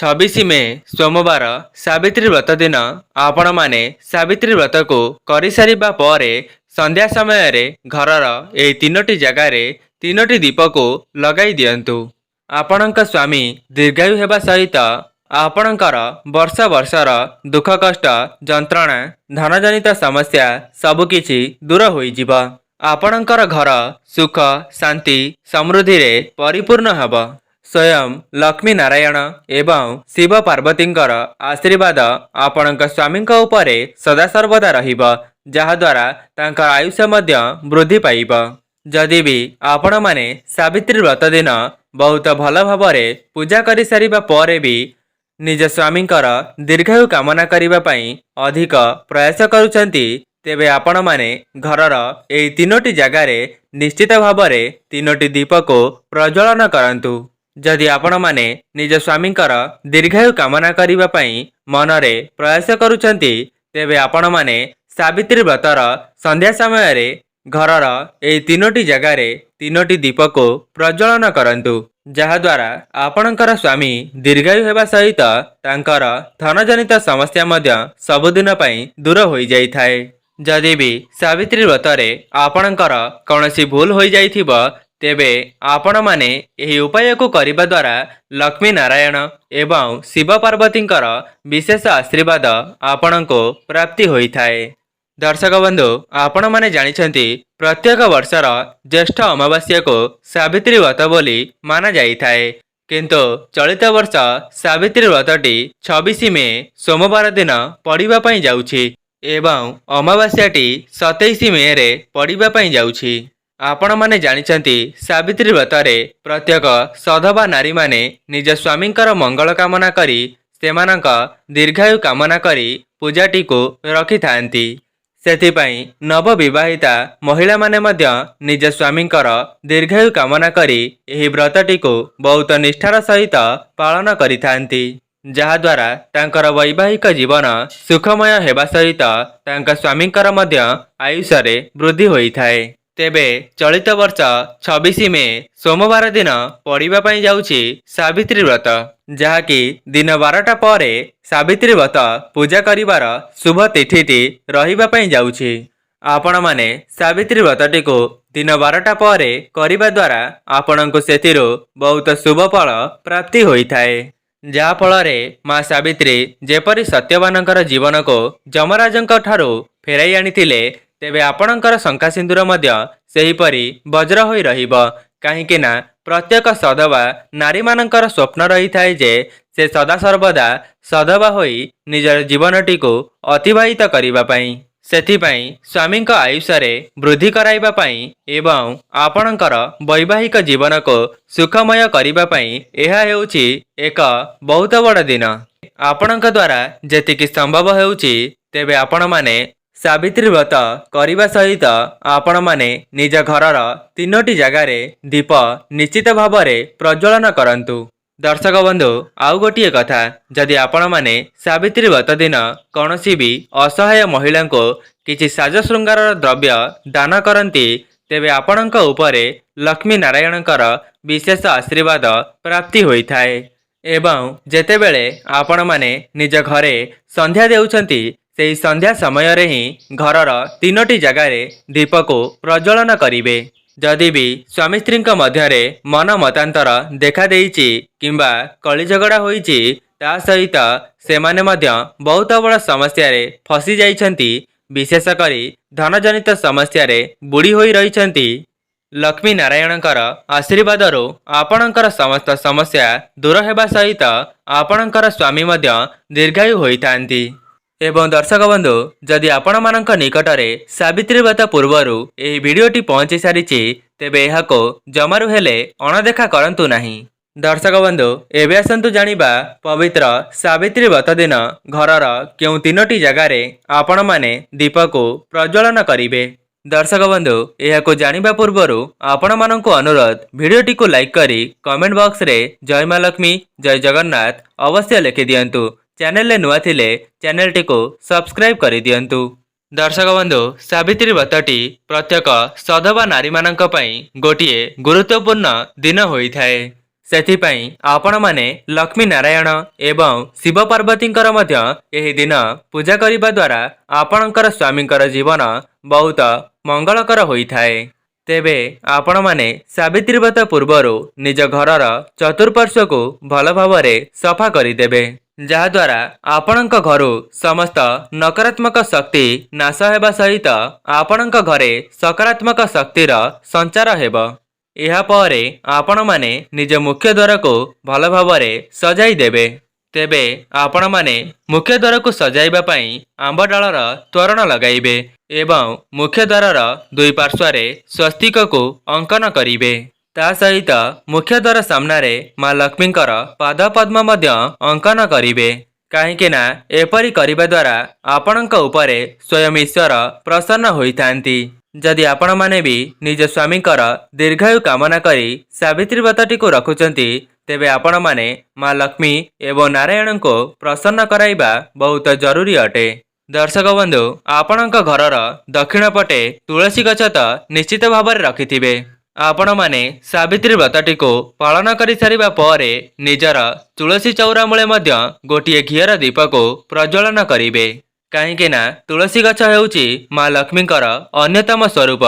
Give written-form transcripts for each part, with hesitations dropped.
26 मे सोमवार सावित्री व्रत दिन आपण माने सावित्री व्रत को करि सारिबा परे संध्या समय रे घरर ए तीनोटी जगार तीनोटी दीप को लगाई दियंतु। आपणक स्वामी दीर्घायु हेबा सहित आपणकर वर्ष वर्षर दुख कष्ट जंत्रणा धनजनित समस्या सबकिछि दूर होइजिब। आपणकर घर सुख शांति समृद्धि रे परिपूर्ण हेब। स्वयं लक्ष्मी नारायण एवं शिव पार्वतींकर आशीर्वाद आपणक स्वामींक उपरे सदा सर्वदा रहिब, जहाद्वारा तांकर आयुष्य मध्य वृद्धि पाइब। जदि भी आपण माने सावित्री व्रत दिन बहुत भल भावरे पूजा करि सारिबा परे भी निज स्वामींकर दीर्घायु कामना करिबा पई अधिक प्रयास करूछंती, तेबे आपण माने घरर एई तीनोटी जगार निश्चित भावरे तीनोटी दीप को प्रज्वलन करंतु। जदि आपण माने निज स्वामींकर दीर्घायु कामना करिबा पई मनरे प्रयास करूछंती, तेबे आपण माने सावित्री व्रतर संध्या समय रे घरर एई तीनोटी जगार तीनोटी दीप को प्रज्वलन करंतु, जहाद्वारा आपणकर स्वामी दीर्घायु हेबा सहित तांकर धनजनित समस्या मध्य सबुदिन पई दूर होई जाई थाए। जदि भी सावित्री व्रतरे आपणकर कौनसी भूल होई जाइथिबो, तेबे आपण माने एही उपाय को करिबा द्वारा लक्ष्मी नारायण एवं शिव पार्वतींकर विशेष आशीर्वाद आपणको प्राप्ति होई थाए। दर्शक बंधु, आपण माने जानिछंती प्रत्येक वर्षर ज्येष्ठ अमावास्या को सावित्री व्रत बोली माना जाई थाए, किंतु चलित वर्ष सावित्री व्रतटी 26 मे सोमवार दिन पड़िबा पई जाउछि एवं अमावास्याटी 27 मे रे पड़िबा पई जाउछि। आपण माने जानिछंती सावित्री व्रतरे प्रत्येक सधवा नारी माने निज स्वामींकर मंगल कामना करी सेमानक दीर्घायु कामना करी पूजाटी को रखि थांती। सेथिपाई नवविवाहिता महिला माने मध्य निज स्वामींकर दीर्घायु कामना करी एही व्रतटी को बहुत निष्ठार सहित पालन करिथांती, जहाद्वारा तांकर वैवाहिक जीवन सुखमय हेबा सहित तांक स्वामींकर मध्य आयुषरे वृद्धि होई थाए। तेबे चलित वर्ष 26 मे सोमवार दिन पड़िबा पई जाउछि सावित्री व्रत, जहाँकि दिन 12टा परे सावित्री व्रत पूजा करिवार शुभ तिथिटी रहिबा पई जाउछि। आपण माने सावित्री व्रतटी को दिन 12टा परे करिबा द्वारा आपणको सेथिरो बहुत शुभ फल प्राप्ति होई थाए, जहा फलरे मां सावित्री जेपरि सत्यवानकर जीवन को जमराजंक ठारो फेराई आनिथिले, तेबे आपणकर शंका सिंदूर मध्य सेहीपरि वज्र होई रहिब। काहेकि ना प्रत्येक सधवा नारी मानकर स्वप्न रही थाए जे से सदा सर्वदा सधवा होई निजर जीवनटी को अतिबाहित करिबा पई। सेथिपई स्वामींक आयुषरे वृद्धि कराइबा पई एवं आपणकर वैवाहिक जीवन को सुखमय करिबा पई एहा हेउछि एक बहुत बड़ दिन। आपणक द्वारा जेतिकी संभव हेउछि, तेबे आपण माने सावित्री व्रत करिबा सहित आपण माने निज घरर तीनोटी जगार दीप निश्चित भावरे प्रज्वलन करंतु। दर्शक बंधु, आउ गोटिए कथा, जदि आपण माने सावित्री व्रत दिन कौनसी भी असहाय महिला को किछि साज श्रृंगार द्रव्य दान करंती, तेबे आपणक उपरे लक्ष्मी नारायणकर विशेष आशीर्वाद प्राप्ति होई थाए। एवं जेतेबेले आपण माने निज घरे संध्या देउछंती, सेही संध्या समय रे ही घरर तीनोटी जगार दीप को प्रज्वलन करिवे। जदि भी स्वामी स्त्री मध्य मन मतांतर देखा देइछि किंबा कली झगड़ा होइछि, ता सहित सेमाने मध्य बहुत बड़ समस्या रे फसी जाइछंती, विशेष करी धनजनित समस्या रे बुड़ी होई रहिछंती। लक्ष्मी नारायणकर आशीर्वादरो आपणकर समस्त समस्या दूर हेबा सहित आपणकर स्वामी मध्य दीर्घायु होइथांती। एवं दर्शक बंधु, जदि आपण मानक निकटरे सावित्री व्रत पूर्वरु एही वीडियोटी पहुंची सारिछि, तेबे एहाको जमारू हेले अणदेखा करंतु नाही। दर्शक बंधु, एबे आसंतु जानिबा पवित्र सावित्री व्रत दिन घरर केउ तीनोटी जगार आपण माने दीप को प्रज्वलन करिवे। दर्शक बंधु, एहाको जानिबा पूर्वरु आपण मानकु अनुरोध, वीडियोटी को लाइक करी कमेंट बॉक्स रे जय मां लक्ष्मी जय जगन्नाथ अवश्य लिखि दियंतु। चैनल ले नुआ थिले चैनल टी को सब्सक्राइब करि दियंतु। दर्शक बंधु, सावित्री व्रतटी प्रत्येक सधवा नारी मानक पई गोटिए गुरुत्वपूर्ण दिन होई थाए। ସେଥିପାଇଁ ଆପଣମାନେ ଲକ୍ଷ୍ମୀ ନାରାୟଣ ଏବଂ ଶିବ ପାର୍ବତୀଙ୍କର ମଧ୍ୟ ଏହି ଦିନ ପୂଜା କରିବା ଦ୍ୱାରା ଆପଣଙ୍କର ସ୍ୱାମୀଙ୍କର ଜୀବନ ବହୁତ ମଙ୍ଗଳକର ହୋଇଥାଏ। ତେବେ ଆପଣମାନେ ସାବିତ୍ରୀ ବ୍ରତ ପୂର୍ବରୁ ନିଜ ଘରର ଚତୁଃପାର୍ଶ୍ୱକୁ ଭଲ ଭାବରେ ସଫା କରିଦେବେ, ଯାହାଦ୍ୱାରା ଆପଣଙ୍କ ଘରୁ ସମସ୍ତ ନକାରାତ୍ମକ ଶକ୍ତି ନାଶ ହେବା ସହିତ ଆପଣଙ୍କ ଘରେ ସକାରାତ୍ମକ ଶକ୍ତିର ସଞ୍ଚାର ହେବ। ଏହାପରେ ଆପଣମାନେ ନିଜ ମୁଖ୍ୟ ଦ୍ୱାରକୁ ଭଲ ଭାବରେ ସଜାଇ ଦେବେ। ତେବେ ଆପଣମାନେ ମୁଖ୍ୟ ଦ୍ୱାରକୁ ସଜାଇବା ପାଇଁ ଆମ୍ବ ଡାଳର ତୋରଣ ଲଗାଇବେ ଏବଂ ମୁଖ୍ୟ ଦ୍ୱାରର ଦୁଇ ପାର୍ଶ୍ୱରେ ସ୍ୱସ୍ତିକକୁ ଅଙ୍କନ କରିବେ। ତା ସହିତ ମୁଖ୍ୟ ଦ୍ୱାର ସାମ୍ନାରେ ମା ଲକ୍ଷ୍ମୀଙ୍କର ପାଦ ପଦ୍ମ ମଧ୍ୟ ଅଙ୍କନ କରିବେ। କାହିଁକି ନା ଏପରି କରିବା ଦ୍ୱାରା ଆପଣଙ୍କ ଉପରେ ସ୍ୱୟଂ ଈଶ୍ୱର ପ୍ରସନ୍ନ ହୋଇଥାନ୍ତି। ଯଦି ଆପଣମାନେ ବି ନିଜ ସ୍ୱାମୀଙ୍କର ଦୀର୍ଘାୟୁ କାମନା କରି ସାବିତ୍ରୀ ବ୍ରତଟିକୁ ରଖୁଛନ୍ତି, ତେବେ ଆପଣମାନେ ମା ଲକ୍ଷ୍ମୀ ଏବଂ ନାରାୟଣଙ୍କୁ ପ୍ରସନ୍ନ କରାଇବା ବହୁତ ଜରୁରୀ ଅଟେ। ଦର୍ଶକ ବନ୍ଧୁ, ଆପଣଙ୍କ ଘରର ଦକ୍ଷିଣ ପଟେ ତୁଳସୀ ଗଛ ତ ନିଶ୍ଚିତ ଭାବରେ ରଖିଥିବେ। ଆପଣମାନେ ସାବିତ୍ରୀ ବ୍ରତଟିକୁ ପାଳନ କରିସାରିବା ପରେ ନିଜର ତୁଳସୀ ଚଉରା ମୂଳେ ମଧ୍ୟ ଗୋଟିଏ ଘିଅର ଦୀପକୁ ପ୍ରଜ୍ୱଳନ କରିବେ। କାହିଁକି ନା ତୁଳସୀ ଗଛ ହେଉଛି ମା ଲକ୍ଷ୍ମୀଙ୍କର ଅନ୍ୟତମ ସ୍ୱରୂପ।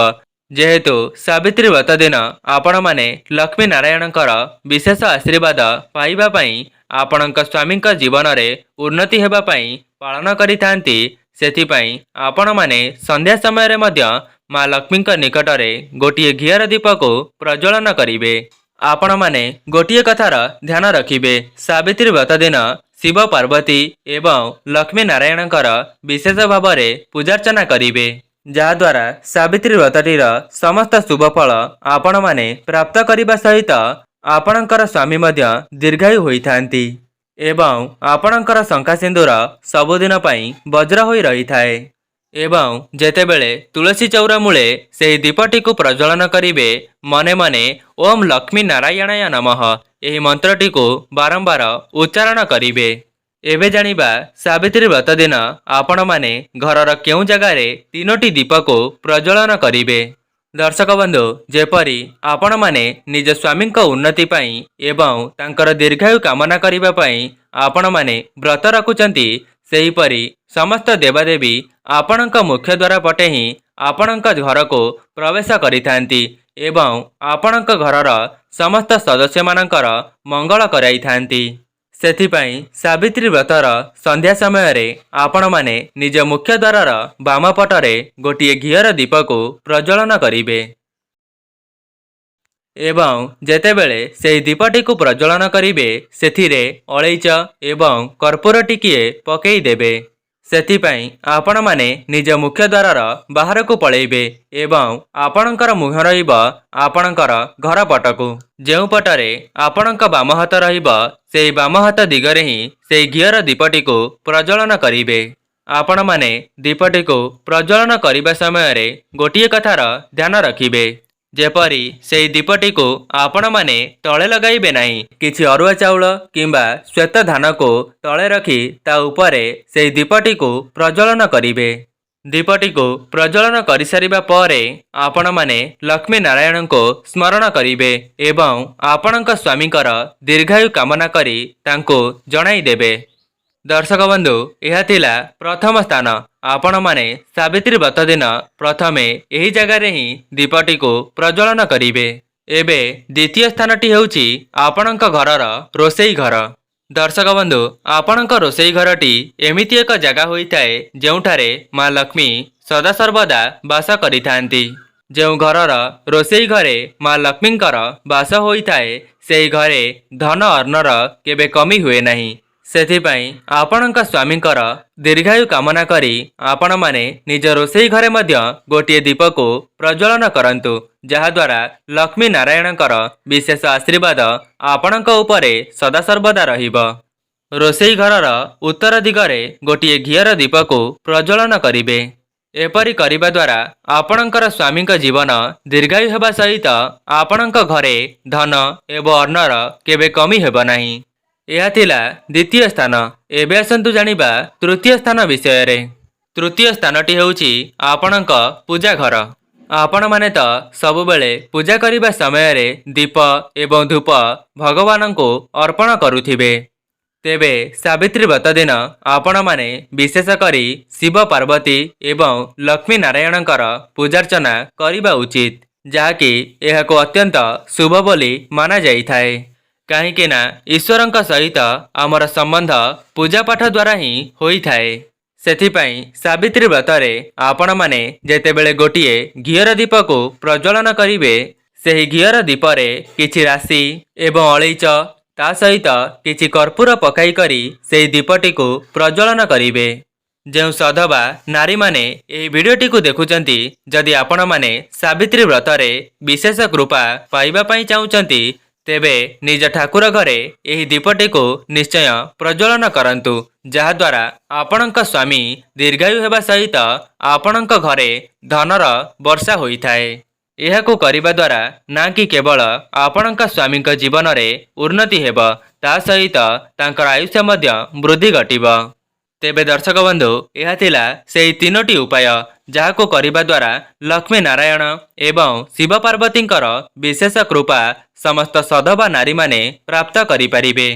ଯେହେତୁ ସାବିତ୍ରୀ ବ୍ରତ ଦିନ ଆପଣମାନେ ଲକ୍ଷ୍ମୀ ନାରାୟଣଙ୍କର ବିଶେଷ ଆଶୀର୍ବାଦ ପାଇବା ପାଇଁ ଆପଣଙ୍କ ସ୍ୱାମୀଙ୍କ ଜୀବନରେ ଉନ୍ନତି ହେବା ପାଇଁ ପାଳନ କରିଥାନ୍ତି, ସେଥିପାଇଁ ଆପଣମାନେ ସନ୍ଧ୍ୟା ସମୟରେ ମଧ୍ୟ ମା ଲକ୍ଷ୍ମୀଙ୍କ ନିକଟରେ ଗୋଟିଏ ଘିଅର ଦୀପକୁ ପ୍ରଜ୍ୱଳନ କରିବେ। ଆପଣମାନେ ଗୋଟିଏ କଥାର ଧ୍ୟାନ ରଖିବେ, ସାବିତ୍ରୀ ବ୍ରତ ଦିନ ଶିବ ପାର୍ବତୀ ଏବଂ ଲକ୍ଷ୍ମୀ ନାରାୟଣଙ୍କର ବିଶେଷ ଭାବରେ ପୂଜାର୍ଚ୍ଚନା କରିବେ, ଯାହାଦ୍ୱାରା ସାବିତ୍ରୀ ବ୍ରତଟିର ସମସ୍ତ ଶୁଭଫଳ ଆପଣମାନେ ପ୍ରାପ୍ତ କରିବା ସହିତ ଆପଣଙ୍କର ସ୍ୱାମୀ ମଧ୍ୟ ଦୀର୍ଘାୟୁ ହୋଇଥାନ୍ତି ଏବଂ ଆପଣଙ୍କର ଶଙ୍ଖା ସିନ୍ଦୁର ସବୁଦିନ ପାଇଁ ବଜ୍ର ହୋଇ ରହିଥାଏ। ଏବଂ ଯେତେବେଳେ ତୁଳସୀ ଚଉରା ମୂଳେ ସେହି ଦୀପଟିକୁ ପ୍ରଜ୍ୱଳନ କରିବେ, ମନେ ମନେ ଓಂ ଲକ୍ଷ୍ମୀ ନାରାୟଣାୟ ନମଃ ଏହି ମନ୍ତ୍ରଟିକୁ ବାରମ୍ବାର ଉଚ୍ଚାରଣ କରିବେ। ଏବେ ଜାଣିବା ସାବିତ୍ରୀ ବ୍ରତ ଦିନ ଆପଣମାନେ ଘରର କେଉଁ ଜାଗାରେ 3ଟି ଦୀପକୁ ପ୍ରଜ୍ୱଳନ କରିବେ। ଦର୍ଶକ ବନ୍ଧୁ, ଯେପରି ଆପଣମାନେ ନିଜ ସ୍ୱାମୀଙ୍କ ଉନ୍ନତି ପାଇଁ ଏବଂ ତାଙ୍କର ଦୀର୍ଘାୟୁ କାମନା କରିବା ପାଇଁ ଆପଣମାନେ ବ୍ରତ ରଖୁଛନ୍ତି, ସେହିପରି ସମସ୍ତ ଦେବାଦେବୀ ଆପଣଙ୍କ ମୁଖ୍ୟ ଦ୍ୱାର ପଟେ ହିଁ ଆପଣଙ୍କ ଘରକୁ ପ୍ରବେଶ କରିଥାନ୍ତି ଏବଂ ଆପଣଙ୍କ ଘରର ସମସ୍ତ ସଦସ୍ୟମାନଙ୍କର ମଙ୍ଗଳ କରାଇଥାନ୍ତି। ସେଥିପାଇଁ ସାବିତ୍ରୀ ବ୍ରତର ସନ୍ଧ୍ୟା ସମୟରେ ଆପଣମାନେ ନିଜ ମୁଖ୍ୟ ଦ୍ୱାରର ବାମ ପଟରେ ଗୋଟିଏ ଘିଅର ଦୀପକୁ ପ୍ରଜ୍ୱଳନ କରିବେ ଏବଂ ଯେତେବେଳେ ସେହି ଦୀପଟିକୁ ପ୍ରଜ୍ୱଳନ କରିବେ, ସେଥିରେ ଅଳେଇଚ ଏବଂ କର୍ପୂର ଟିକିଏ ପକାଇ ଦେବେ। ସେଥିପାଇଁ ଆପଣମାନେ ନିଜ ମୁଖ୍ୟ ଦ୍ୱାରର ବାହାରକୁ ପଳାଇବେ ଏବଂ ଆପଣଙ୍କର ମୁହଁ ରହିବ ଆପଣଙ୍କର ଘର ପଟକୁ। ଯେଉଁ ପଟରେ ଆପଣଙ୍କ ବାମ ହାତ ରହିବ, ସେହି ବାମ ହାତ ଦିଗରେ ହିଁ ସେହି ଘିଅର ଦୀପଟିକୁ ପ୍ରଜ୍ୱଳନ କରିବେ। ଆପଣମାନେ ଦୀପଟିକୁ ପ୍ରଜ୍ୱଳନ କରିବା ସମୟରେ ଗୋଟିଏ କଥାର ଧ୍ୟାନ ରଖିବେ, ଯେପରି ସେହି ଦୀପଟିକୁ ଆପଣମାନେ ତଳେ ଲଗାଇବେ ନାହିଁ। କିଛି ଅରୁଆ ଚାଉଳ କିମ୍ବା ଶ୍ୱେତ ଧାନକୁ ତଳେ ରଖି ତା ଉପରେ ସେହି ଦୀପଟିକୁ ପ୍ରଜ୍ୱଳନ କରିବେ। ଦୀପଟିକୁ ପ୍ରଜ୍ୱଳନ କରିସାରିବା ପରେ ଆପଣମାନେ ଲକ୍ଷ୍ମୀ ନାରାୟଣଙ୍କୁ ସ୍ମରଣ କରିବେ ଏବଂ ଆପଣଙ୍କ ସ୍ୱାମୀଙ୍କର ଦୀର୍ଘାୟୁ କାମନା କରି ତାଙ୍କୁ ଜଣାଇଦେବେ। ଦର୍ଶକ ବନ୍ଧୁ, ଏହା ଥିଲା ପ୍ରଥମ ସ୍ଥାନ। ଆପଣମାନେ ସାବିତ୍ରୀ ବ୍ରତ ଦିନ ପ୍ରଥମେ ଏହି ଜାଗାରେ ହିଁ ଦୀପଟିକୁ ପ୍ରଜ୍ୱଳନ କରିବେ। ଏବେ ଦ୍ୱିତୀୟ ସ୍ଥାନଟି ହେଉଛି ଆପଣଙ୍କ ଘରର ରୋଷେଇ ଘର। ଦର୍ଶକ ବନ୍ଧୁ, ଆପଣଙ୍କ ରୋଷେଇ ଘରଟି ଏମିତି ଏକ ଜାଗା ହୋଇଥାଏ ଯେଉଁଠାରେ ମା ଲକ୍ଷ୍ମୀ ସଦାସର୍ବଦା ବାସ କରିଥାନ୍ତି। ଯେଉଁ ଘରର ରୋଷେଇ ଘରେ ମା ଲକ୍ଷ୍ମୀଙ୍କର ବାସ ହୋଇଥାଏ, ସେହି ଘରେ ଧନ ଅର୍ଣ୍ଣର କେବେ କମି ହୁଏ ନାହିଁ। ସେଥିପାଇଁ ଆପଣଙ୍କ ସ୍ୱାମୀଙ୍କର ଦୀର୍ଘାୟୁ କାମନା କରି ଆପଣମାନେ ନିଜ ରୋଷେଇ ଘରେ ମଧ୍ୟ ଗୋଟିଏ ଦୀପକୁ ପ୍ରଜ୍ୱଳନ କରନ୍ତୁ, ଯାହାଦ୍ୱାରା ଲକ୍ଷ୍ମୀ ନାରାୟଣଙ୍କର ବିଶେଷ ଆଶୀର୍ବାଦ ଆପଣଙ୍କ ଉପରେ ସଦାସର୍ବଦା ରହିବ। ରୋଷେଇ ଘରର ଉତ୍ତର ଦିଗରେ ଗୋଟିଏ ଘିଅର ଦୀପକୁ ପ୍ରଜ୍ୱଳନ କରିବେ। ଏପରି କରିବା ଦ୍ୱାରା ଆପଣଙ୍କର ସ୍ୱାମୀଙ୍କ ଜୀବନ ଦୀର୍ଘାୟୁ ହେବା ସହିତ ଆପଣଙ୍କ ଘରେ ଧନ ଏବଂ ଅର୍ଣ୍ଣର କେବେ କମି ହେବ ନାହିଁ। ଏହା ଥିଲା ଦ୍ୱିତୀୟ ସ୍ଥାନ। ଏବେ ଆସନ୍ତୁ ଜାଣିବା ତୃତୀୟ ସ୍ଥାନ ବିଷୟରେ। ତୃତୀୟ ସ୍ଥାନଟି ହେଉଛି ଆପଣଙ୍କ ପୂଜା ଘର। ଆପଣମାନେ ତ ସବୁବେଳେ ପୂଜା କରିବା ସମୟରେ ଦୀପ ଏବଂ ଧୂପ ଭଗବାନଙ୍କୁ ଅର୍ପଣ କରୁଥିବେ। ତେବେ ସାବିତ୍ରୀ ବ୍ରତ ଦିନ ଆପଣମାନେ ବିଶେଷ କରି ଶିବ ପାର୍ବତୀ ଏବଂ ଲକ୍ଷ୍ମୀ ନାରାୟଣଙ୍କର ପୂଜାର୍ଚ୍ଚନା କରିବା ଉଚିତ, ଯାହାକି ଏହାକୁ ଅତ୍ୟନ୍ତ ଶୁଭ ବୋଲି ମାନାଯାଇଥାଏ। କାହିଁକି ନା ଈଶ୍ୱରଙ୍କ ସହିତ ଆମର ସମ୍ବନ୍ଧ ପୂଜାପାଠ ଦ୍ୱାରା ହିଁ ହୋଇଥାଏ। ସେଥିପାଇଁ ସାବିତ୍ରୀ ବ୍ରତରେ ଆପଣମାନେ ଯେତେବେଳେ ଗୋଟିଏ ଘିଅର ଦୀପକୁ ପ୍ରଜ୍ୱଳନ କରିବେ, ସେହି ଘିଅର ଦୀପରେ କିଛି ରାଶି ଏବଂ ଅଳେଇଚ ତା ସହିତ କିଛି କର୍ପୂର ପକାଇ କରି ସେହି ଦୀପଟିକୁ ପ୍ରଜ୍ୱଳନ କରିବେ। ଯେଉଁ ସଧବା ନାରୀମାନେ ଏହି ଭିଡ଼ିଓଟିକୁ ଦେଖୁଛନ୍ତି, ଯଦି ଆପଣମାନେ ସାବିତ୍ରୀ ବ୍ରତରେ ବିଶେଷ କୃପା ପାଇବା ପାଇଁ ଚାହୁଁଛନ୍ତି, ତେବେ ନିଜ ଠାକୁର ଘରେ ଏହି ଦୀପଟିକୁ ନିଶ୍ଚୟ ପ୍ରଜ୍ୱଳନ କରନ୍ତୁ, ଯାହାଦ୍ୱାରା ଆପଣଙ୍କ ସ୍ୱାମୀ ଦୀର୍ଘାୟୁ ହେବା ସହିତ ଆପଣଙ୍କ ଘରେ ଧନର ବର୍ଷା ହୋଇଥାଏ। ଏହାକୁ କରିବା ଦ୍ୱାରା ନା କି କେବଳ ଆପଣଙ୍କ ସ୍ୱାମୀଙ୍କ ଜୀବନରେ ଉନ୍ନତି ହେବ, ତା ସହିତ ତାଙ୍କର ଆୟୁଷ ମଧ୍ୟ ବୃଦ୍ଧି ଘଟିବ। ତେବେ ଦର୍ଶକ ବନ୍ଧୁ, ଏହା ଥିଲା ସେହି 3ଟି ଉପାୟ ଯାହାକୁ କରିବା ଦ୍ୱାରା ଲକ୍ଷ୍ମୀ ନାରାୟଣ ଏବଂ ଶିବ ପାର୍ବତୀଙ୍କର ବିଶେଷ କୃପା ସମସ୍ତ ସଧବା ନାରୀମାନେ ପ୍ରାପ୍ତ କରିପାରିବେ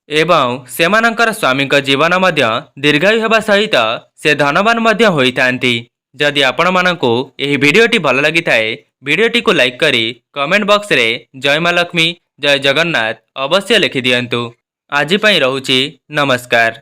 ଏବଂ ସେମାନଙ୍କର ସ୍ୱାମୀଙ୍କ ଜୀବନ ମଧ୍ୟ ଦୀର୍ଘାୟୁ ହେବା ସହିତ ସେ ଧନବାନ ମଧ୍ୟ ହୋଇଥାନ୍ତି। ଯଦି ଆପଣମାନଙ୍କୁ ଏହି ଭିଡ଼ିଓଟି ଭଲ ଲାଗିଥାଏ, ଭିଡ଼ିଓଟିକୁ ଲାଇକ୍ କରି କମେଣ୍ଟ ବକ୍ସରେ ଜୟ ମା ଲକ୍ଷ୍ମୀ, ଜୟ ଜଗନ୍ନାଥ ଅବଶ୍ୟ ଲେଖିଦିଅନ୍ତୁ। ଆଜି ପାଇଁ ରହୁଛି, ନମସ୍କାର।